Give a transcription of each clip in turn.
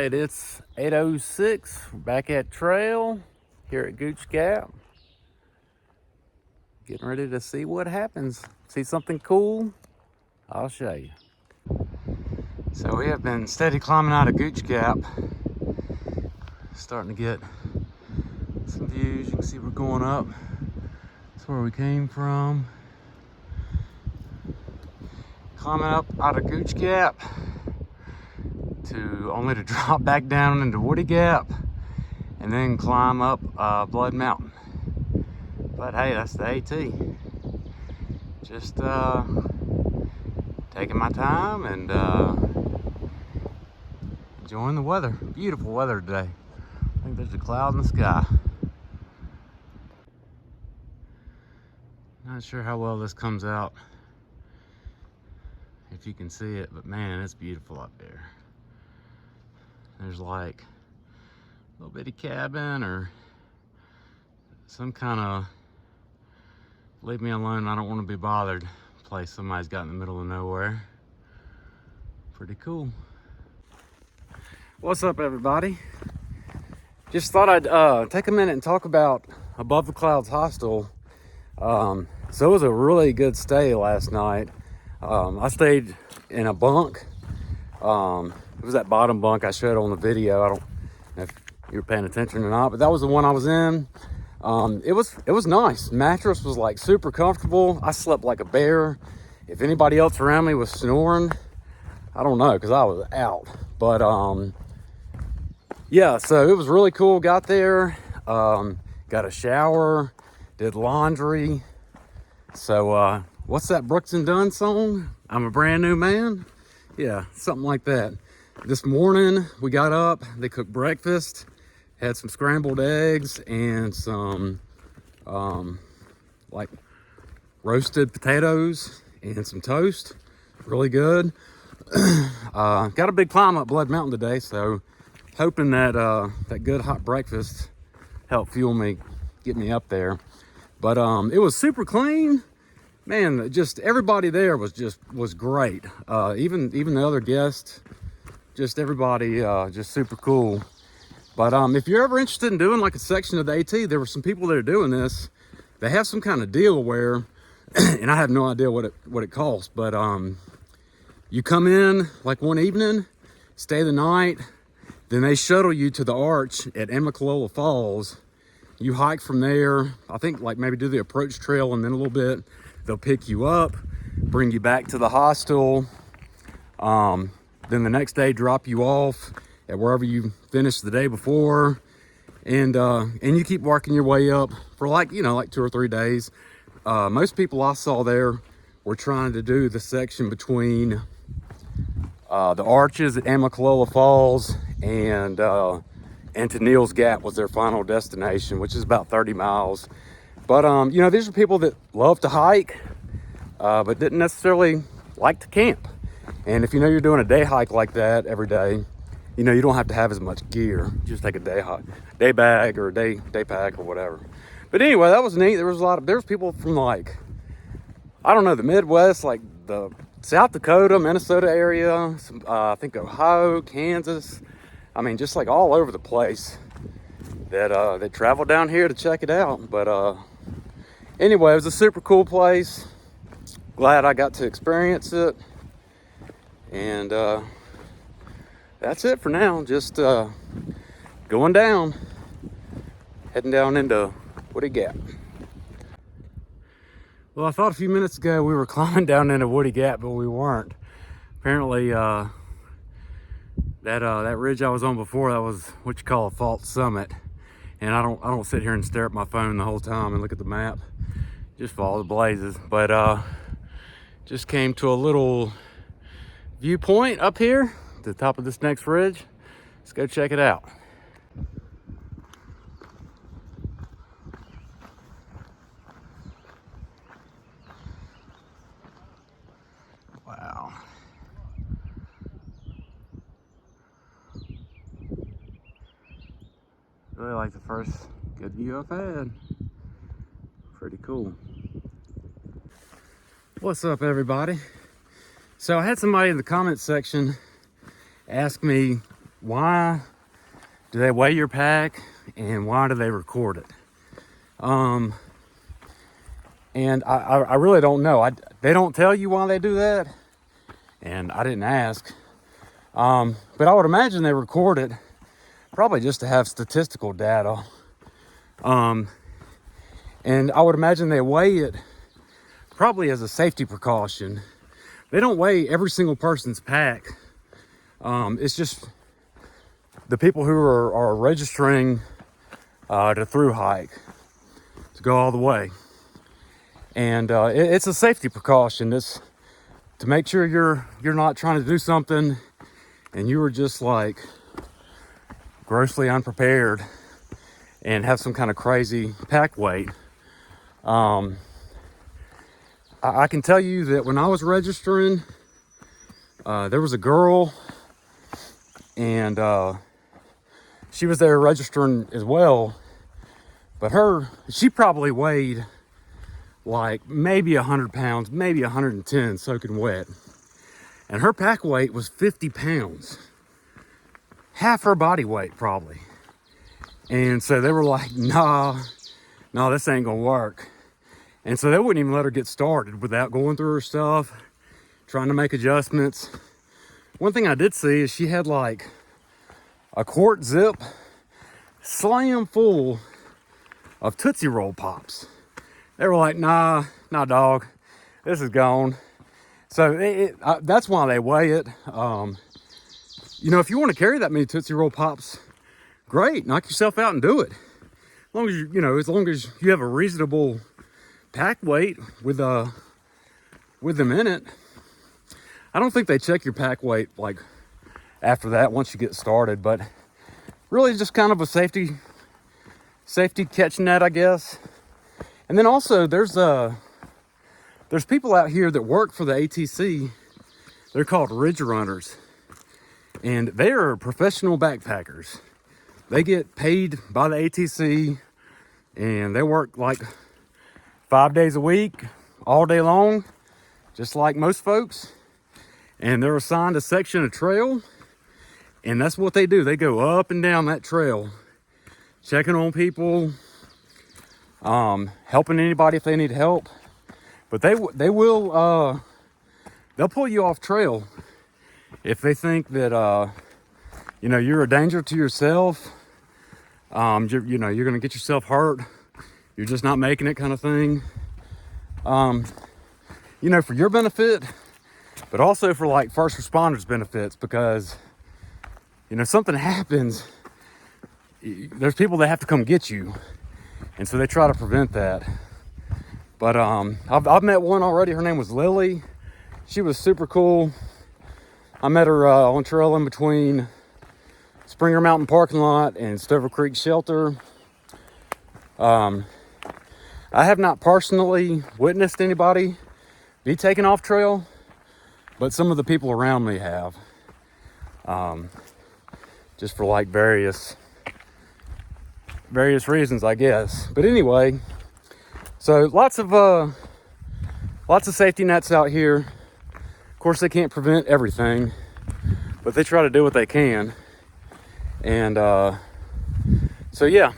right, it's 8:06. Back at trail here at Gooch Gap. Getting ready to see what happens. See something cool? I'll show you. So we have been steady climbing out of Gooch Gap. Starting to get some views. You can see we're going up. That's where we came from. Climbing up out of Gooch Gap only to drop back down into Woody Gap and then climb up Blood Mountain. But hey, that's the AT. Just taking my time and enjoying the weather. Beautiful weather today. I think there's a cloud in the sky. Not sure how well this comes out, if you can see it, but man, it's beautiful up there. There's like a little bitty cabin or some kind of leave me alone, I don't want to be bothered place somebody's got in the middle of nowhere. Pretty cool. What's up, everybody? Just thought I'd take a minute and talk about Above the Clouds Hostel. So it was a really good stay last night. I stayed in a bunk. It was that bottom bunk I showed on the video. I don't know if you were paying attention or not, but that was the one I was in. It was nice. Mattress was like super comfortable. I slept like a bear. If anybody else around me was snoring, I don't know, because I was out. But yeah, so it was really cool. Got there, got a shower, did laundry. So what's that Brooks and Dunn song? I'm a brand new man. Yeah, something like that. This morning we got up, they cooked breakfast, had some scrambled eggs and some like roasted potatoes and some toast. Really good. Got a big climb up Blood Mountain today, so hoping that that good hot breakfast helped fuel me, get me up there. But it was super clean. Man, just everybody there was great. Even the other guests, just everybody just super cool. But if you're ever interested in doing like a section of the AT, there were some people that are doing this. They have some kind of deal where, and I have no idea what it costs, but you come in like one evening, stay the night, then they shuttle you to the arch at Amicalola Falls. You hike from there, I think like maybe do the approach trail, and then a little bit they'll pick you up, bring you back to the hostel. Then the next day drop you off at wherever you finished the day before, and you keep working your way up for like 2 or 3 days. Most people I saw there were trying to do the section between the arches at Amicalola Falls and to Neels Gap was their final destination, which is about 30 miles. But these are people that love to hike, but didn't necessarily like to camp. And if you're doing a day hike like that every day, you don't have to have as much gear. You just take a day bag or a day pack or whatever. But anyway, that was neat. There was people from like, I don't know, the Midwest, like the South Dakota, Minnesota area, I think Ohio, Kansas. I mean, just like all over the place that they traveled down here to check it out. But anyway, it was a super cool place. Glad I got to experience it. And that's it for now. Just going down, heading down into Woody Gap. Well, I thought a few minutes ago we were climbing down into Woody Gap, but we weren't. Apparently, that ridge I was on before, that was what you call a false summit. And I don't sit here and stare at my phone the whole time and look at the map. Just follow the blazes. But just came to a little viewpoint up here at the top of this next ridge. Let's go check it out. Wow. Really like the first good view I've had. Pretty cool. What's up, everybody? So I had somebody in the comment section ask me why do they weigh your pack and why do they record it? And I really don't know. They don't tell you why they do that, and I didn't ask. But I would imagine they record it probably just to have statistical data. And I would imagine they weigh it probably as a safety precaution. They don't weigh every single person's pack. It's just the people who are registering to through hike to go all the way. And it's a safety precaution. It's to make sure you're not trying to do something and you were just like grossly unprepared and have some kind of crazy pack weight. I can tell you that when I was registering, there was a girl and she was there registering as well, but she probably weighed like maybe 100 pounds, maybe 110 soaking wet. And her pack weight was 50 pounds. Half her body weight probably. And so they were like, no, this ain't gonna work. And so they wouldn't even let her get started without going through her stuff, trying to make adjustments. One thing I did see is she had like a quart zip slam full of Tootsie Roll Pops. They were like, nah, dog, this is gone. So that's why they weigh it. You know, if you want to carry that many Tootsie Roll Pops, great, knock yourself out and do it. As long as you have a reasonable pack weight with them in it. I don't think they check your pack weight like after that once you get started, but really just kind of a safety catch net, I guess. And then also there's people out here that work for the ATC. They're called Ridge Runners, and they are professional backpackers. They get paid by the ATC, and they work like 5 days a week, all day long, just like most folks. And they're assigned a section of trail, and that's what they do. They go up and down that trail, checking on people, helping anybody if they need help. But they'll pull you off trail if they think that you're a danger to yourself. You're gonna get yourself hurt. You're just not making it, kind of thing. For your benefit, but also for like first responders benefits, because something happens, there's people that have to come get you, and so they try to prevent that. But I've met one already. Her name was Lily. She was super cool. I met her on trail in between Springer Mountain parking lot and Stover Creek shelter. I have not personally witnessed anybody be taken off trail, but some of the people around me have, just for like various reasons, I guess. But anyway, so lots of safety nets out here. Of course, they can't prevent everything, but they try to do what they can. And so yeah,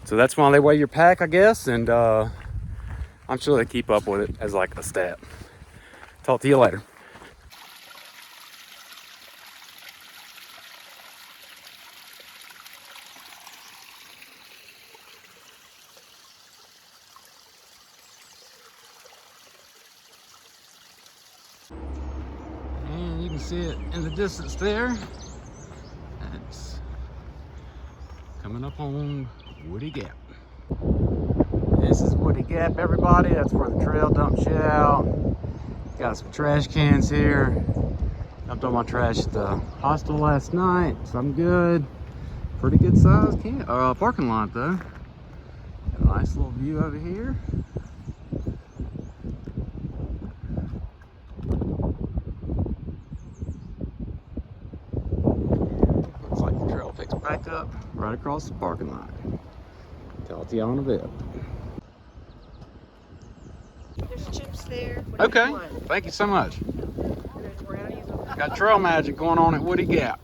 so that's why they weigh your pack, I guess. And I'm sure they keep up with it as like a stat. Talk to you later. And you can see it in the distance there. That's coming up on Woody Gap. This is Woody Gap, everybody. That's where the trail dumps you out. Got some trash cans here. Dumped all my trash at the hostel last night, so I'm good. Pretty good sized parking lot though. Got a nice little view over here. Looks like the trail picks back up right across the parking lot. Talk to y'all in a bit. There's chips there. Okay, thank you so much. Got trail magic going on at Woody Gap.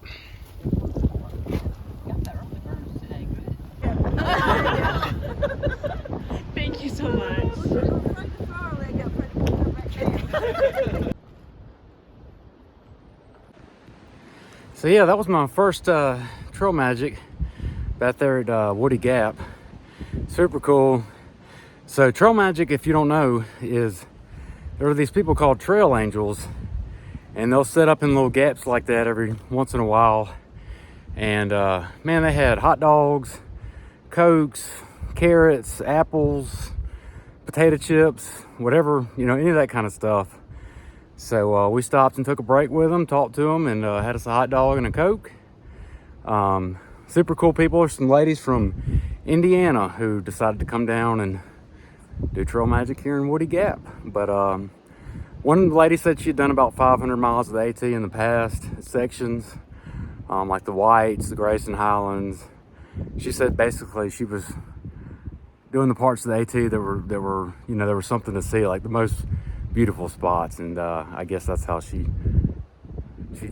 Thank you so much. So yeah, that was my first trail magic back there at Woody Gap. Super cool. So trail magic, if you don't know, is there are these people called trail angels, and they'll set up in little gaps like that every once in a while. And man, they had hot dogs, Cokes, carrots, apples, potato chips, whatever, you know, any of that kind of stuff. So we stopped and took a break with them, talked to them, and had us a hot dog and a Coke. Super cool people. There's some ladies from Indiana who decided to come down and do trail magic here in Woody Gap. But one lady said she'd done about 500 miles of the AT in the past sections, like the Whites, the Grayson Highlands. She said basically she was doing the parts of the AT that were, you know, there was something to see, like the most beautiful spots, and I guess that's how she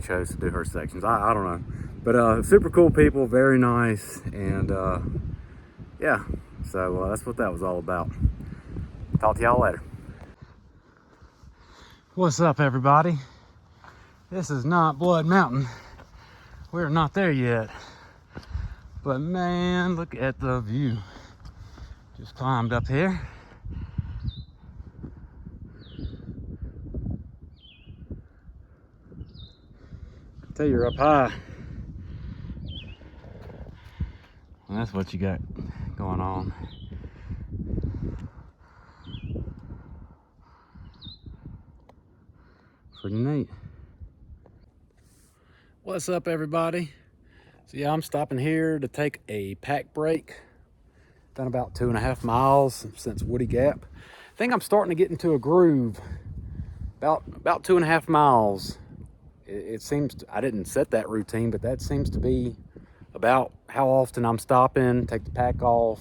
chose to do her sections. I don't know, but super cool people, very nice, and yeah, so that's what that was all about. Talk to y'all later. What's up, everybody? This is not Blood Mountain. We're not there yet, but man, look at the view. Just climbed up here. Tell you, you're up high. And that's what you got going on. Pretty neat. What's up, everybody? So yeah, I'm stopping here to take a pack break. Done about 2.5 miles since Woody Gap. I think I'm starting to get into a groove. About 2.5 miles. It seems I didn't set that routine, but that seems to be about how often I'm stopping, take the pack off,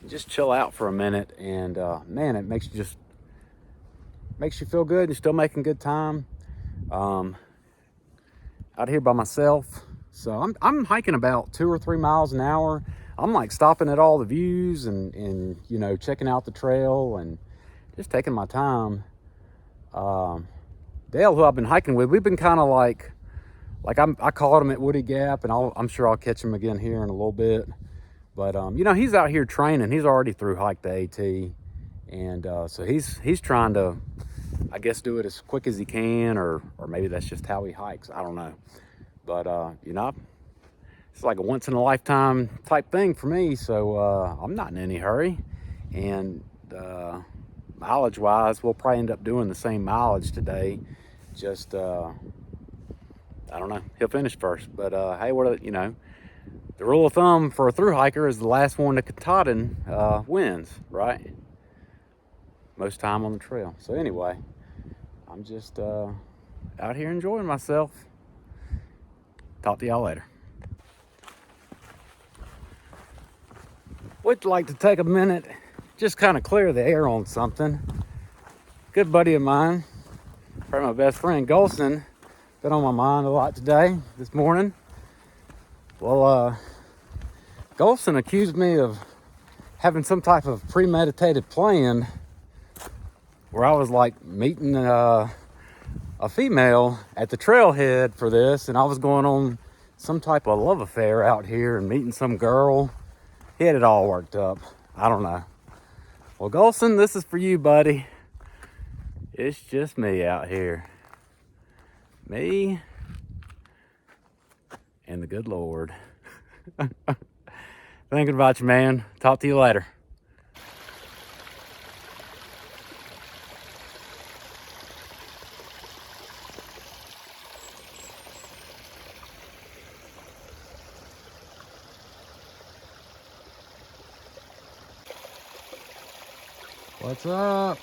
just chill out for a minute, and man, it makes you feel good. You're still making good time. Out here by myself, so I'm hiking about 2 or 3 miles an hour. I'm like stopping at all the views and you know, checking out the trail and just taking my time. Dale, who I've been hiking with, we've been kind of like I caught him at Woody Gap, and I'm sure I'll catch him again here in a little bit. But you know, he's out here training. He's already through hiked the AT, and so he's trying to, I guess, do it as quick as he can, or maybe that's just how he hikes. I don't know. But you know, it's like a once in a lifetime type thing for me. So I'm not in any hurry, and mileage wise, we'll probably end up doing the same mileage today. Just I don't know, he'll finish first, but hey, you know, the rule of thumb for a through hiker is the last one to Katahdin wins, right? Most time on the trail. So anyway, I'm just out here enjoying myself. Talk to y'all later. Would like to take a minute, just kind of clear the air on something. Good buddy of mine, probably my best friend, Golson, been on my mind a lot today, this morning. Well, Golson accused me of having some type of premeditated plan where I was like meeting a female at the trailhead for this, and I was going on some type of love affair out here and meeting some girl. He had it all worked up. I don't know. Well, Golson, this is for you, buddy. It's just me out here. Me and the good Lord. Thinking about you, man. Talk to you later. What's up?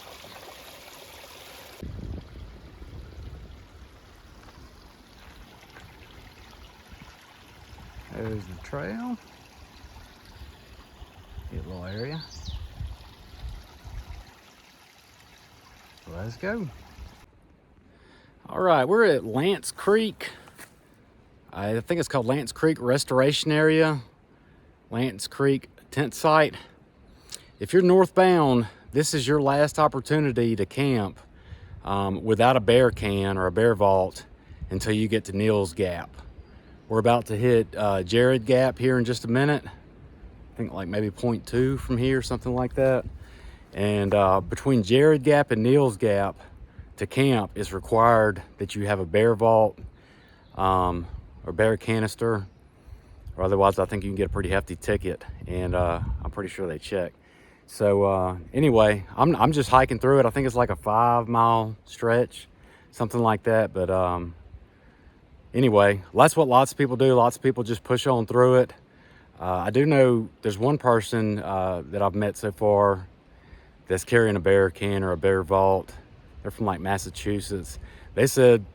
There's the trail. Get a little area. Let's go. All right, we're at Lance Creek. I think it's called Lance Creek Restoration Area. Lance Creek tent site. if you're northbound, this is your last opportunity to camp without a bear can or a bear vault until you get to Neels Gap. We're about to hit Jared Gap here in just a minute. I think like maybe 0.2 from here, something like that. And between Jared Gap and Neels Gap to camp is required that you have a bear vault or bear canister, or otherwise I think you can get a pretty hefty ticket, and I'm pretty sure they check. So anyway, I'm just hiking through it. I think it's like a 5-mile stretch, something like that. But anyway, that's what lots of people do. Lots of people just push on through it. I do know there's one person that I've met so far that's carrying a bear can or a bear vault. They're from like Massachusetts. They said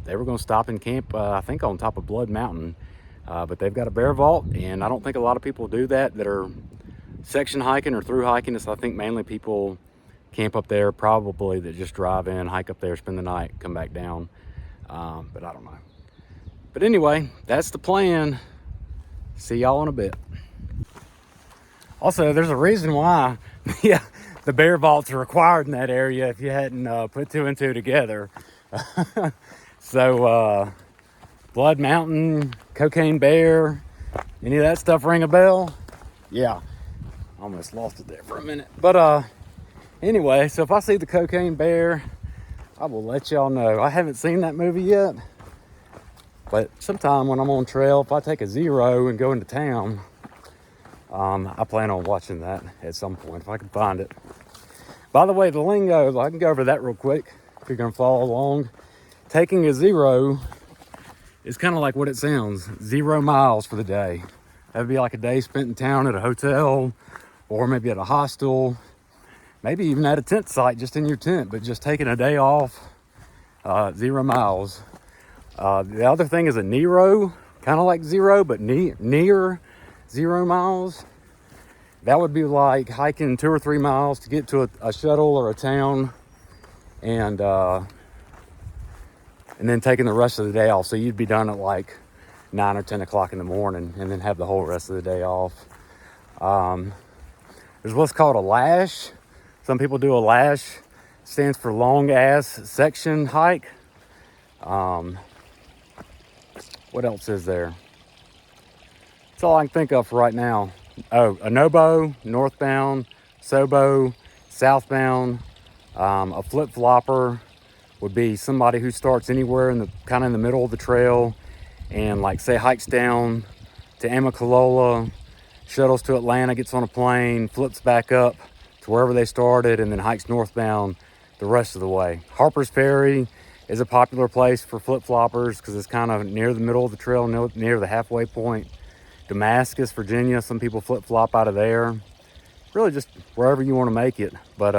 they were going to stop and camp, I think on top of Blood Mountain. But they've got a bear vault, and I don't think a lot of people do that are section hiking or through hiking. It's, I think, mainly people camp up there, probably that just drive in, hike up there, spend the night, come back down. But I don't know. But anyway, that's the plan. See y'all in a bit. Also, there's a reason why yeah, the bear vaults are required in that area if you hadn't put two and two together. So Blood Mountain, Cocaine Bear, any of that stuff ring a bell? Yeah, almost lost it there for a minute. But anyway, so if I see the Cocaine Bear, I will let y'all know. I haven't seen that movie yet, but sometime when I'm on trail, if I take a zero and go into town, I plan on watching that at some point if I can find it. By the way, the lingo, I can go over that real quick if you're gonna follow along. Taking a zero is kind of like what it sounds, 0 miles for the day. That'd be like a day spent in town at a hotel, or maybe at a hostel, maybe even at a tent site, just in your tent, but just taking a day off, 0 miles. The other thing is a Nero, kind of like zero, but near 0 miles. That would be like hiking 2 or 3 miles to get to a shuttle or a town, and then taking the rest of the day off. So you'd be done at like 9 or 10 o'clock in the morning, and then have the whole rest of the day off. There's what's called a lash. Some people do a lash. It stands for long ass section hike. What else is there? That's all I can think of for right now. Oh, a Nobo, northbound, Sobo, southbound. A flip-flopper would be somebody who starts anywhere in the kind of in the middle of the trail, and like say hikes down to Amicalola, shuttles to Atlanta, gets on a plane, flips back up to wherever they started, and then hikes northbound the rest of the way. Harper's Ferry is a popular place for flip-floppers because it's kind of near the middle of the trail, near the halfway point. Damascus, Virginia, some people flip-flop out of there. Really just wherever you want to make it. But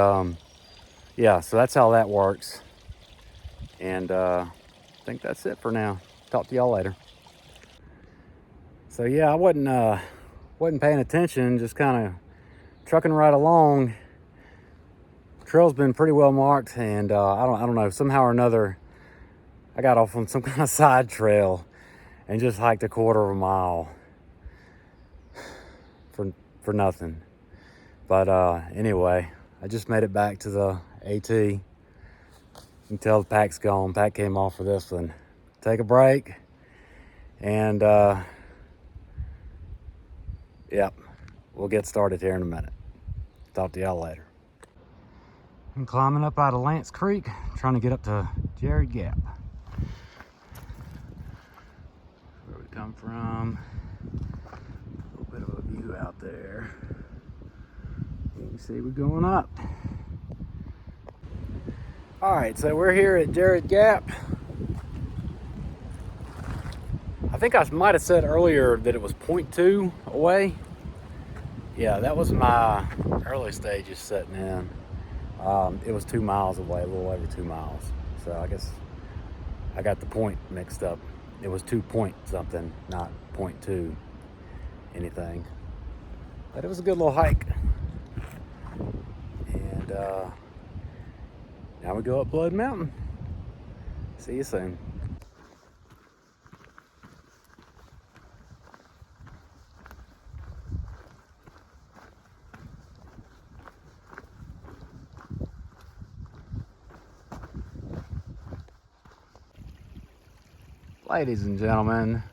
yeah, so that's how that works. And I think that's it for now. Talk to y'all later. So yeah, I wasn't paying attention, just kind of trucking right along. Trail's been pretty well marked, and I don't know, somehow or another I got off on some kind of side trail and just hiked a 1/4 mile for nothing. But anyway, I just made it back to the AT. You can tell the pack's gone. Pack came off for this one. Take a break, and yep, we'll get started here in a minute. Talk to y'all later. I'm climbing up out of Lance Creek, trying to get up to Jared Gap. Where we come from. A little bit of a view out there. You see we're going up. All right, so we're here at Jared Gap. I think I might have said earlier that it was 0.2 away. Yeah, that was my early stages setting in. It was 2 miles away, a little over 2 miles. So I guess I got the point mixed up. It was 2 point something, not 0.2 anything. But it was a good little hike. And now we go up Blood Mountain. See you soon. Ladies and gentlemen,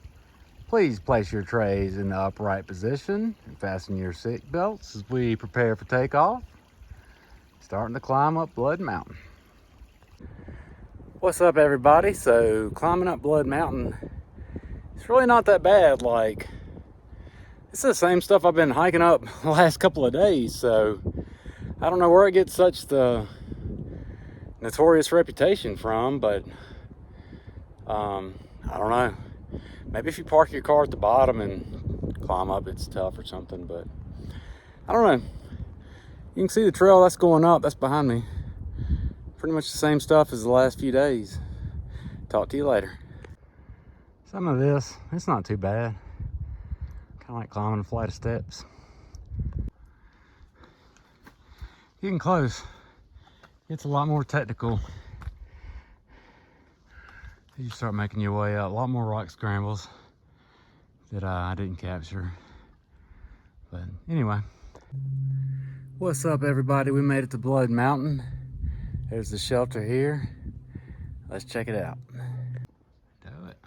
please place your trays in the upright position and fasten your seat belts as we prepare for takeoff. Starting to climb up Blood Mountain. What's up, everybody? So climbing up Blood Mountain, it's really not that bad. Like, it's the same stuff I've been hiking up the last couple of days. So I don't know where it gets such the notorious reputation from, but I don't know. Maybe if you park your car at the bottom and climb up, it's tough or something, but I don't know. You can see the trail that's going up, that's behind me. Pretty much the same stuff as the last few days. Talk to you later. Some of this, it's not too bad. Kind of like climbing a flight of steps. Getting close. It's a lot more technical. You start making your way up. A lot more rock scrambles that I didn't capture. But anyway. What's up, everybody? We made it to Blood Mountain. There's the shelter here. Let's check it out. Do it.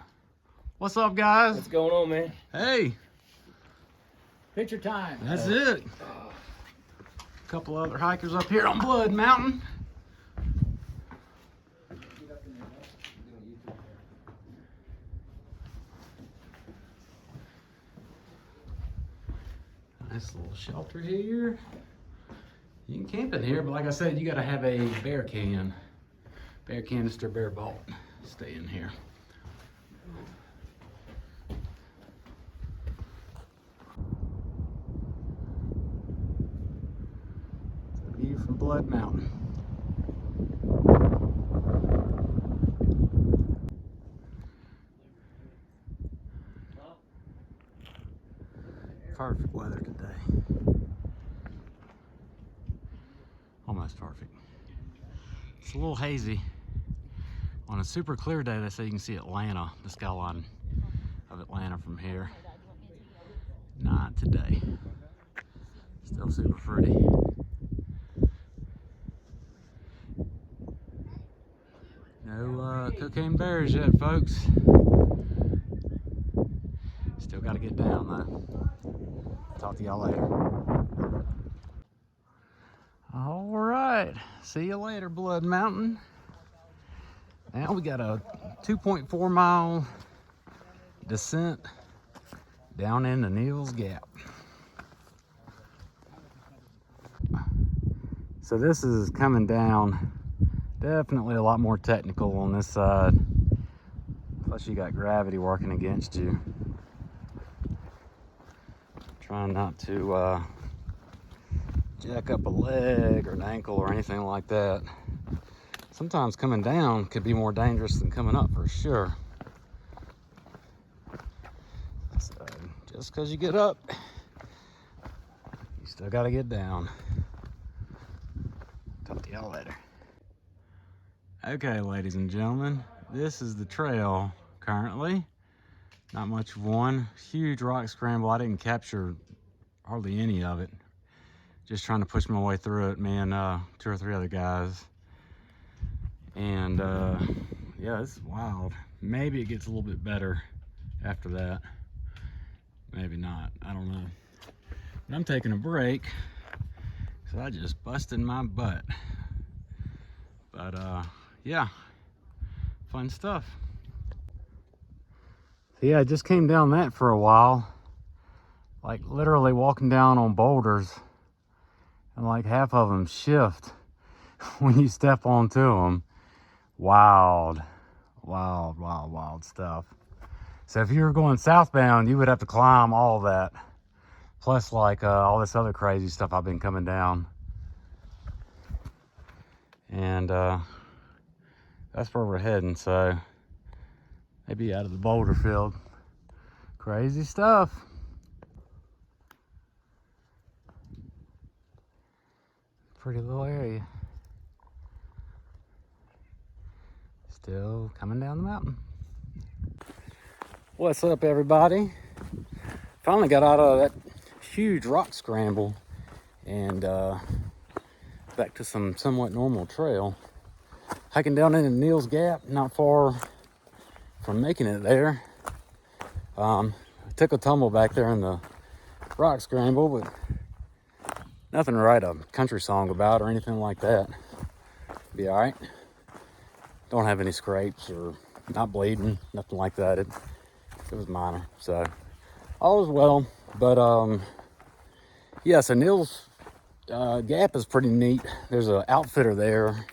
What's up, guys? What's going on, man? Hey. Picture time. That's it. A couple other hikers up here on Blood Mountain. Nice little shelter here. You can camp in here, but like I said, you gotta have a bear canister, bear vault. Stay in here. It's a view from Blood Mountain. Perfect weather today. Almost perfect. It's a little hazy. On a super clear day, they say you can see Atlanta, the skyline of Atlanta from here. Not today. Still super pretty. No cocaine bears yet, folks. Still gotta get down though. Talk to y'all later. All right, see you later, Blood Mountain. Now we got a 2.4 mile descent down into Neels Gap. So this is coming down, definitely a lot more technical on this side. Plus you got gravity working against you. Trying not to jack up a leg or an ankle or anything like that. Sometimes coming down could be more dangerous than coming up, for sure. So just because you get up, you still got to get down. Talk to y'all later. Okay, ladies and gentlemen, this is the trail currently. Not much of one. Huge rock scramble. I didn't capture hardly any of it. Just trying to push my way through it, me and 2 or 3 other guys. And yeah, it's wild. Maybe it gets a little bit better after that. Maybe not, I don't know. But I'm taking a break, so I just busted my butt. But yeah, fun stuff. So yeah, I just came down that for a while. Like literally walking down on boulders, and like half of them shift when you step onto them. Wild stuff. So if you were going southbound, you would have to climb all that, plus like all this other crazy stuff I've been coming down. And that's where we're heading, so maybe out of the boulder field. Crazy stuff. Pretty little area. Still coming down the mountain. What's up, everybody? Finally got out of that huge rock scramble and back to some somewhat normal trail. Hiking down into Neels Gap, not far from making it there. I took a tumble back there in the rock scramble, but nothing to write a country song about or anything like that. Be all right. Don't have any scrapes or not bleeding, nothing like that. It was minor, so all is well. But yeah, so Neels Gap is pretty neat. There's an outfitter there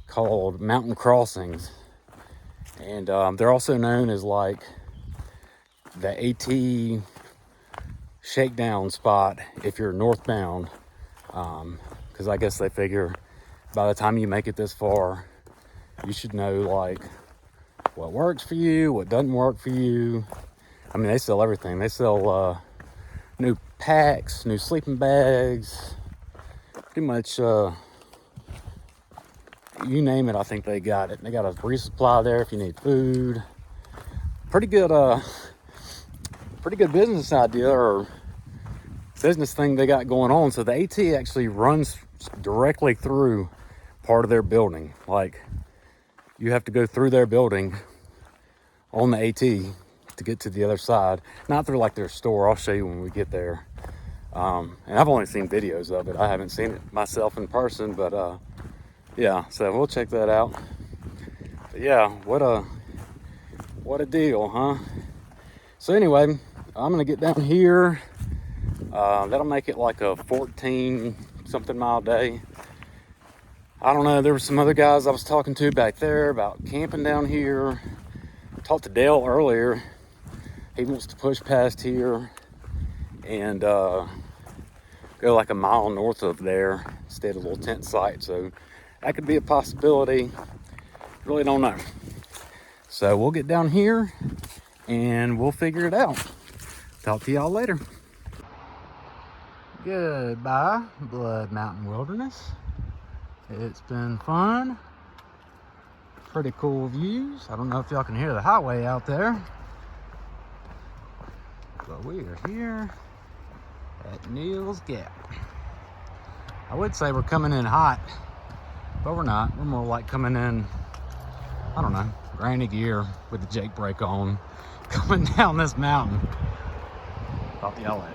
called Mountain Crossings, and they're also known as like the AT shakedown spot if you're northbound, because I guess they figure by the time you make it this far, you should know like what works for you, what doesn't work for you. I mean, they sell everything. They sell new packs, new sleeping bags, pretty much you name it, I think they got it. They got a resupply there if you need food. Pretty good business idea or business thing they got going on. So the AT actually runs directly through part of their building. Like, you have to go through their building on the AT to get to the other side. Not through like their store. I'll show you when we get there. And I've only seen videos of it. I haven't seen it myself in person, but yeah, so we'll check that out. But yeah, what a deal, huh? So anyway, I'm gonna get down here. That'll make it like a 14 something mile day. I don't know, there were some other guys I was talking to back there about camping down here. Talked to Dale earlier. He wants to push past here and go like a mile north of there, stay at a little tent site. So that could be a possibility. Really don't know. So we'll get down here and we'll figure it out. Talk to y'all later. Goodbye, Blood Mountain Wilderness. It's been fun. Pretty cool views. I don't know if y'all can hear the highway out there, but we are here at Neels Gap. I would say we're coming in hot, but we're not. We're more like coming in, I don't know, granny gear with the Jake brake on, coming down this mountain. Talk to y'all later.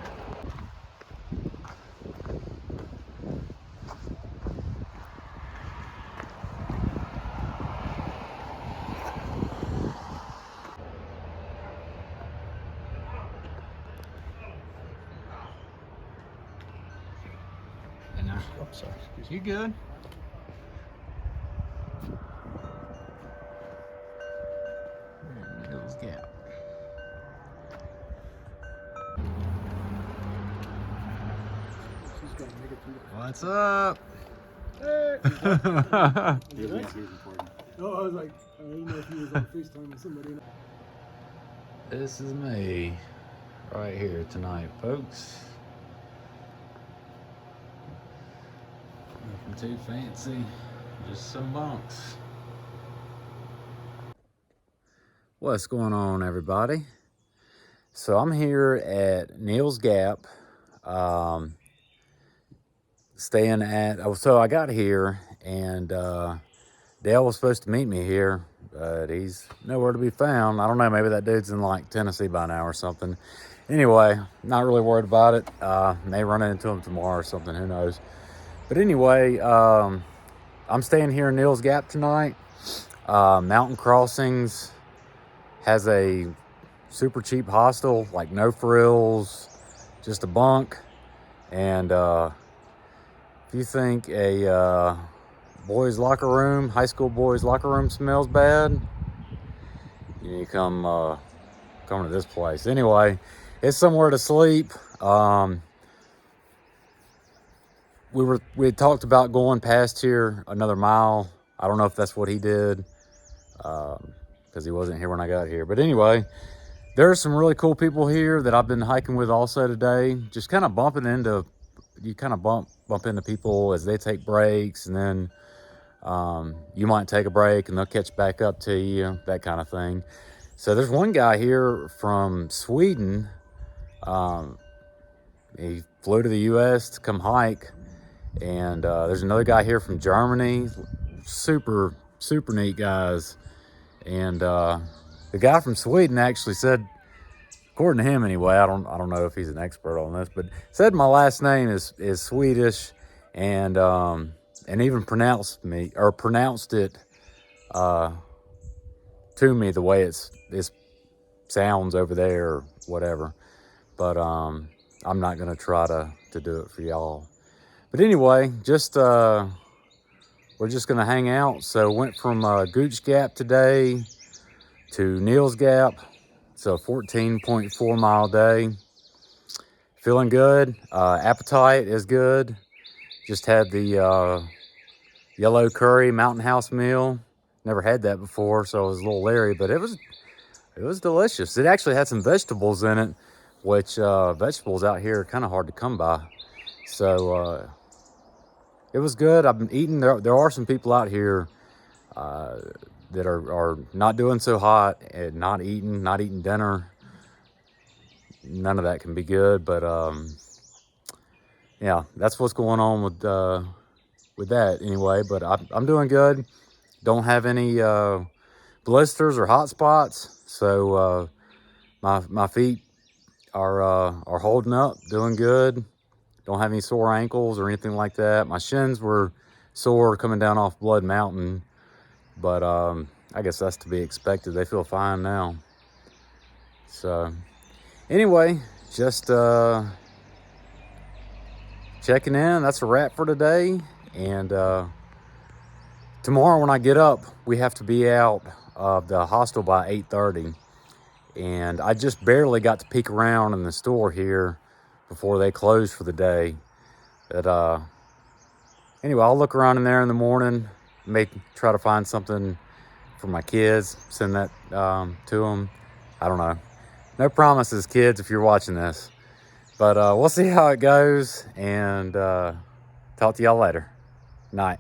Oh, sorry. You good? Neels Gap. What's up? Hey! Oh, I was like, I didn't know if he was on FaceTime with somebody. This is me right here tonight, folks. Nothing too fancy, just some bunks. What's going on, everybody? So I'm here at Neels Gap, staying at, so I got here and Dale was supposed to meet me here, but he's nowhere to be found. I don't know, maybe that dude's in like Tennessee by now or something. Anyway, not really worried about it. May run into him tomorrow or something, who knows. But anyway, I'm staying here in Neels Gap tonight. Mountain Crossings has a super cheap hostel, like no frills, just a bunk. And if you think a boys' locker room, high school boys' locker room smells bad, you need to come to this place. Anyway, it's somewhere to sleep. We had talked about going past here another mile. I don't know if that's what he did, because he wasn't here when I got here. But anyway, there are some really cool people here that I've been hiking with also today. Just kind of bumping into, you kind of bump into people as they take breaks, and then you might take a break and they'll catch back up to you, that kind of thing. So there's one guy here from Sweden. He flew to the US to come hike. And there's another guy here from Germany. Super neat guys. And the guy from Sweden actually said, according to him anyway, I don't know if he's an expert on this, but said my last name is Swedish, and even pronounced it to me the way it sounds over there or whatever. But I'm not gonna try to do it for y'all. But anyway, just we're just gonna hang out. So went from Gooch Gap today to Neels Gap. It's a 14.4 mile day. Feeling good. Appetite is good. Just had the yellow curry mountain house meal. Never had that before, so I was a little leery, but it was delicious. It actually had some vegetables in it, which vegetables out here are kind of hard to come by. So it was good. I've been eating. There are some people out here that are not doing so hot and not eating dinner. None of that can be good, but yeah, that's what's going on with that anyway. But I'm doing good. Don't have any blisters or hot spots, so my feet are holding up, doing good. Don't have any sore ankles or anything like that. My shins were sore coming down off Blood Mountain, but I guess that's to be expected. They feel fine now. So anyway, just checking in. That's a wrap for today. And tomorrow when I get up, we have to be out of the hostel by 8:30. And I just barely got to peek around in the store here before they closed for the day. But anyway, I'll look around in there in the morning, try to find something for my kids, send that to them. I don't know. No promises, kids, if you're watching this. But we'll see how it goes, and talk to y'all later. Night.